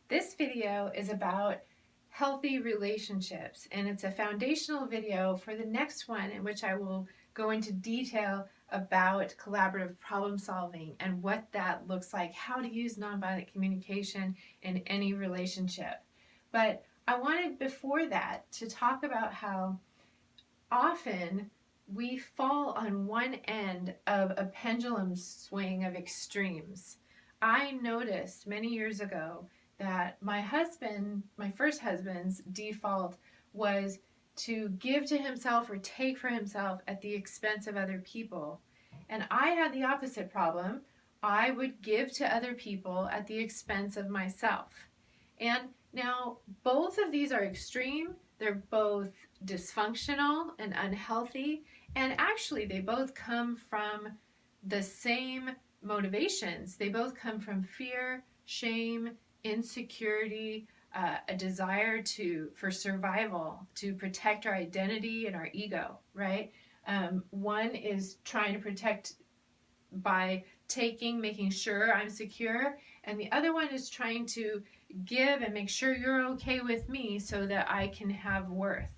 This video is about healthy relationships, and it's a foundational video for the next one in which I will go into detail about collaborative problem solving and what that looks like, how to use nonviolent communication in any relationship. But I wanted before that to talk about how often we fall on one end of a pendulum swing of extremes. I noticed many years ago that my first husband's default was to give to himself or take for himself at the expense of other people. And I had the opposite problem. I would give to other people at the expense of myself. And now both of these are extreme. They're both dysfunctional and unhealthy. And actually, they both come from the same motivations. They both come from fear, shame, insecurity, a desire for survival, to protect our identity and our ego, right? One is trying to protect by making sure I'm secure, and the other one is trying to give and make sure you're okay with me so that I can have worth.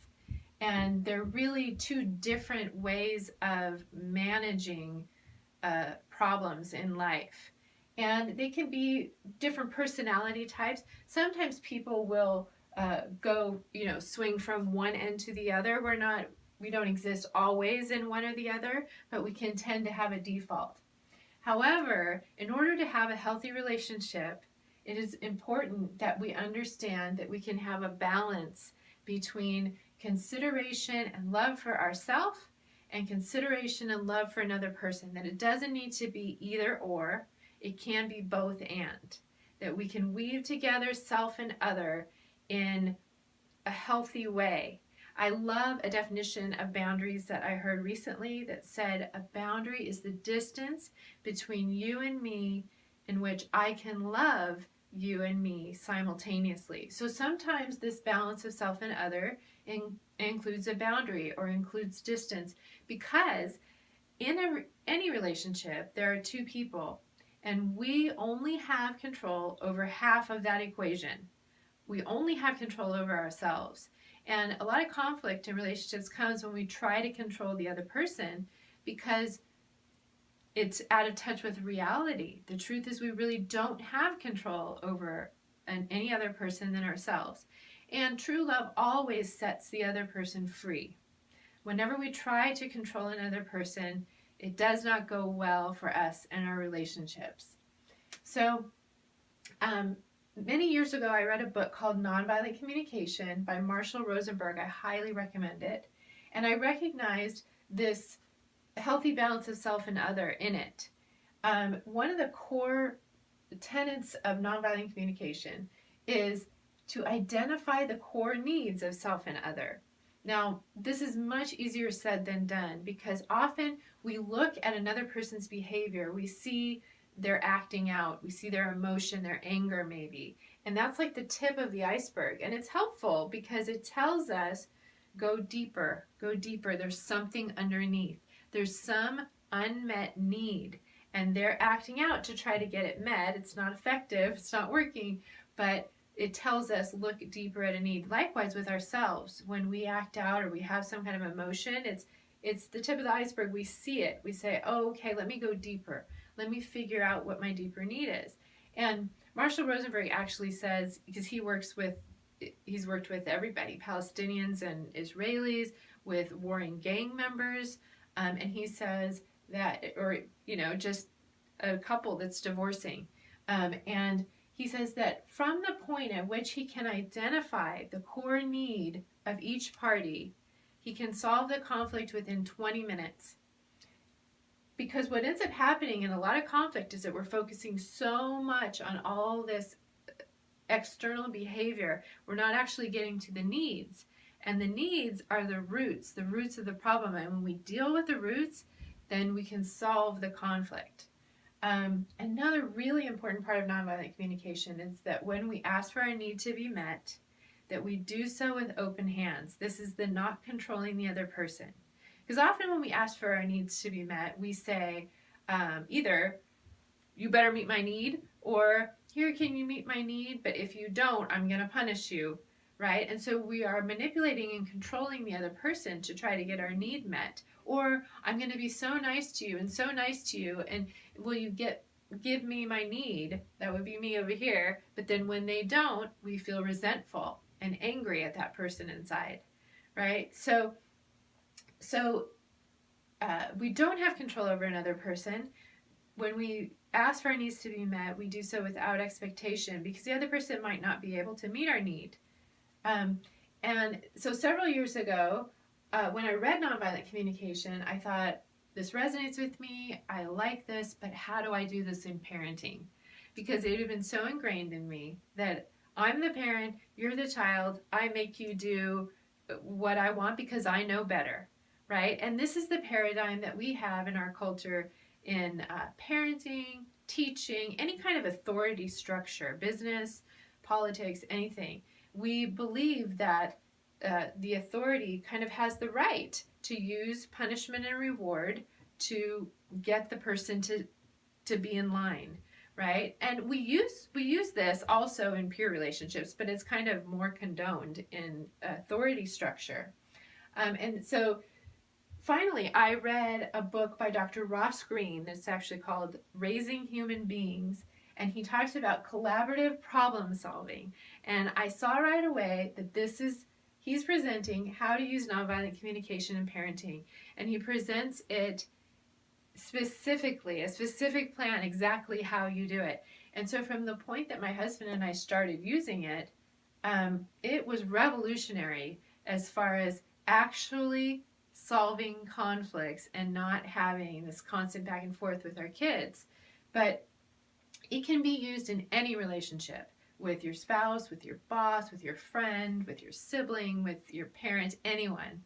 And they're really two different ways of managing problems in life. And they can be different personality types. Sometimes people will swing from one end to the other. We don't exist always in one or the other, but we can tend to have a default. However, in order to have a healthy relationship, it is important that we understand that we can have a balance between consideration and love for ourselves and consideration and love for another person, that it doesn't need to be either or, it can be both and, that we can weave together self and other in a healthy way. I love a definition of boundaries that I heard recently that said a boundary is the distance between you and me in which I can love you and me simultaneously. So sometimes this balance of self and other includes a boundary or includes distance, because in any relationship there are two people and we only have control over half of that equation. We only have control over ourselves. And a lot of conflict in relationships comes when we try to control the other person because it's out of touch with reality. The truth is we really don't have control over any other person than ourselves. And true love always sets the other person free. Whenever we try to control another person, it does not go well for us and our relationships. So, many years ago, I read a book called Nonviolent Communication by Marshall Rosenberg. I highly recommend it. And I recognized this healthy balance of self and other in it. One of the core tenets of nonviolent communication is to identify the core needs of self and other. Now, this is much easier said than done, because often we look at another person's behavior, we see their acting out, we see their emotion, their anger maybe, and that's like the tip of the iceberg. And it's helpful because it tells us, go deeper, there's something underneath. There's some unmet need, and they're acting out to try to get it met. It's not effective, it's not working, but it tells us look deeper at a need. Likewise with ourselves, when we act out or we have some kind of emotion, it's the tip of the iceberg. We see it, we say, oh, okay, let me go deeper. Let me figure out what my deeper need is. And Marshall Rosenberg actually says, because he's worked with everybody, Palestinians and Israelis, with warring gang members, and he says that, or just a couple that's divorcing, and he says that from the point at which he can identify the core need of each party, he can solve the conflict within 20 minutes. Because what ends up happening in a lot of conflict is that we're focusing so much on all this external behavior, we're not actually getting to the needs. And the needs are the roots of the problem. And when we deal with the roots, then we can solve the conflict. Another really important part of nonviolent communication is that when we ask for our need to be met, that we do so with open hands. This is the not controlling the other person. Because often when we ask for our needs to be met, we say either, you better meet my need, Or here, can you meet my need? But if you don't, I'm going to punish you, right? And so we are manipulating and controlling the other person to try to get our need met. Or I'm going to be so nice to you and so nice to you, and will you give me my need? That would be me over here. But then when they don't, we feel resentful and angry at that person inside, right? So we don't have control over another person. When we ask for our needs to be met, we do so without expectation because the other person might not be able to meet our need. Um, and so several years ago, when I read Nonviolent Communication, I thought, this resonates with me, I like this, but how do I do this in parenting? Because it had been so ingrained in me that I'm the parent, you're the child, I make you do what I want because I know better, right? And this is the paradigm that we have in our culture in parenting, teaching, any kind of authority structure, business, politics, anything. We believe that the authority kind of has the right to use punishment and reward to get the person to be in line, right? And we use this also in peer relationships, but it's kind of more condoned in authority structure. And so finally, I read a book by Dr. Ross Greene that's actually called Raising Human Beings, and he talks about collaborative problem solving. And I saw right away that he's presenting how to use nonviolent communication in parenting, and he presents it specifically, a specific plan, exactly how you do it. And so from the point that my husband and I started using it, it was revolutionary as far as actually solving conflicts and not having this constant back and forth with our kids. But it can be used in any relationship, with your spouse, with your boss, with your friend, with your sibling, with your parent, anyone.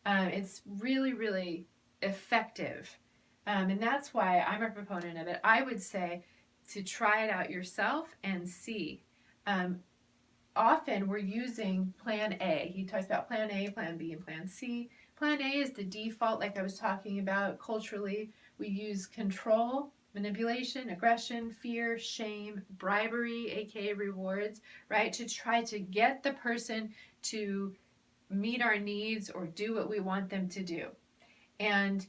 It's really, really effective. And that's why I'm a proponent of it. I would say to try it out yourself and see. Often we're using plan A. He talks about plan A, plan B, and plan C. Plan A is the default, like I was talking about culturally. We use control, manipulation, aggression, fear, shame, bribery, aka rewards, right? To try to get the person to meet our needs or do what we want them to do. And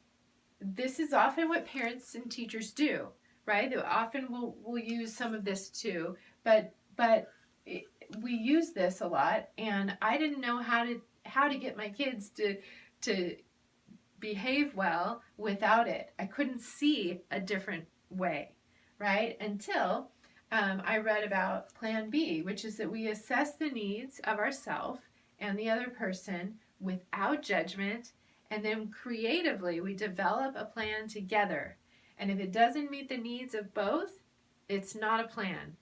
this is often what parents and teachers do, right? They often will use some of this too, but we use this a lot, and I didn't know how to get my kids to behave well without it. I couldn't see a different way, right? Until I read about Plan B, which is that we assess the needs of ourselves and the other person without judgment, and then creatively we develop a plan together. And if it doesn't meet the needs of both, it's not a plan.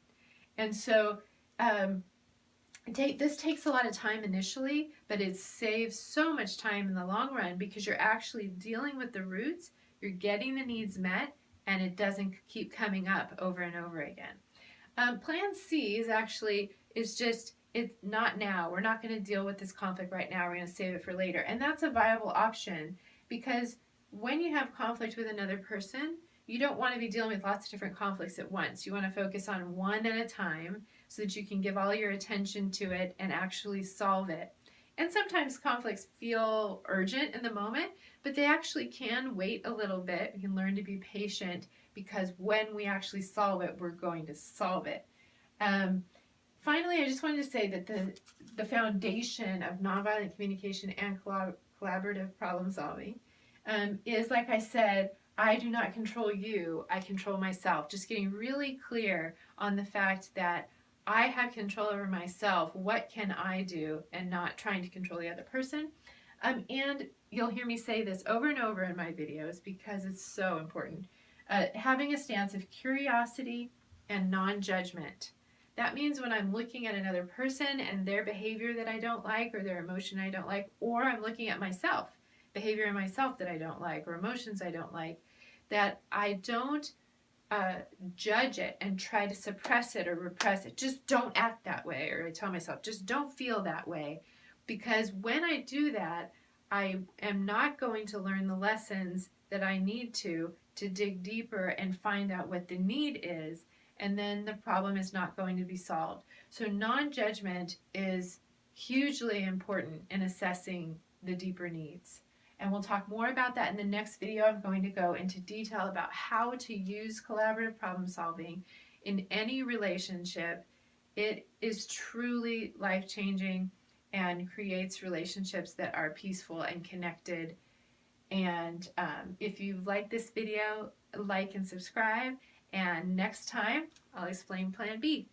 And so this takes a lot of time initially, but it saves so much time in the long run because you're actually dealing with the roots, you're getting the needs met, and it doesn't keep coming up over and over again. Plan C is just, it's not now. We're not going to deal with this conflict right now. We're going to save it for later. And that's a viable option because when you have conflict with another person, you don't want to be dealing with lots of different conflicts at once. You want to focus on one at a time so that you can give all your attention to it and actually solve it. And sometimes conflicts feel urgent in the moment, but they actually can wait a little bit. We can learn to be patient because when we actually solve it, we're going to solve it. Finally, I just wanted to say that the foundation of nonviolent communication and collaborative problem solving is, like I said, I do not control you, I control myself. Just getting really clear on the fact that I have control over myself. What can I do? And not trying to control the other person. And you'll hear me say this over and over in my videos because it's so important. Having a stance of curiosity and non-judgment. That means when I'm looking at another person and their behavior that I don't like or their emotion I don't like, or I'm looking at myself, behavior in myself that I don't like or emotions I don't like, that I don't judge it and try to suppress it or repress it. Just don't act that way. Or I tell myself, just don't feel that way. Because when I do that, I am not going to learn the lessons that I need to dig deeper and find out what the need is and then the problem is not going to be solved. So non-judgment is hugely important in assessing the deeper needs. And we'll talk more about that in the next video. I'm going to go into detail about how to use collaborative problem solving in any relationship. It is truly life-changing and creates relationships that are peaceful and connected. And if you like this video, like and subscribe. And next time, I'll explain Plan B.